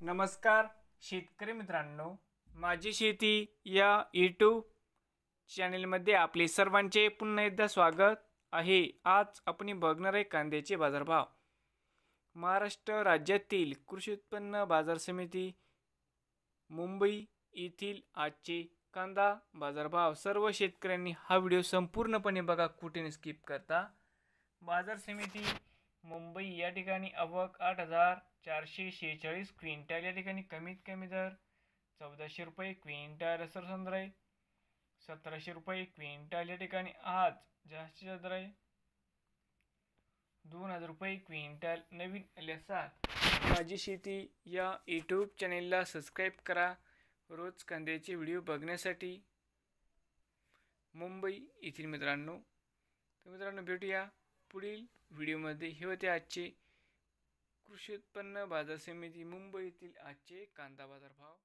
नमस्कार शेतकरी मित्रांनो, माझी शेती या यूट्यूब चॅनेलमध्ये आपले सर्वांचे पुन्हा एकदा स्वागत आहे। आज आपण बघणार आहे कांद्याचे बाजारभाव। महाराष्ट्र राज्यातील कृषी उत्पन्न बाजार समिती मुंबई येथील आजचे कांदा बाजारभाव। सर्व शेतकऱ्यांनी हा व्हिडिओ संपूर्णपणे बघा, कुठे स्किप करता। बाजार समिती मुंबई या ठिकाणी आवक 8,446 क्विंटल, या ठिकाणी कमीत कमी दर 1400 रुपये क्विंटल असर समजा आहे। 1700 रुपये क्विंटल या ठिकाणी आज जास्तीत दर आहे। 2000 रुपये क्विंटल नवीन आल्यासात। माझी शेती या यूट्यूब चॅनेलला सबस्क्राईब करा रोज कांद्याचे व्हिडिओ बघण्यासाठी मुंबई येथील मित्रांनो। तर मित्रांनो, भेटूया पुढील व्हिडिओमध्ये। हे होते आजचे कृषी उत्पन्न बाजार समिती मुंबई येथील आजचे कांदा बाजार भाव।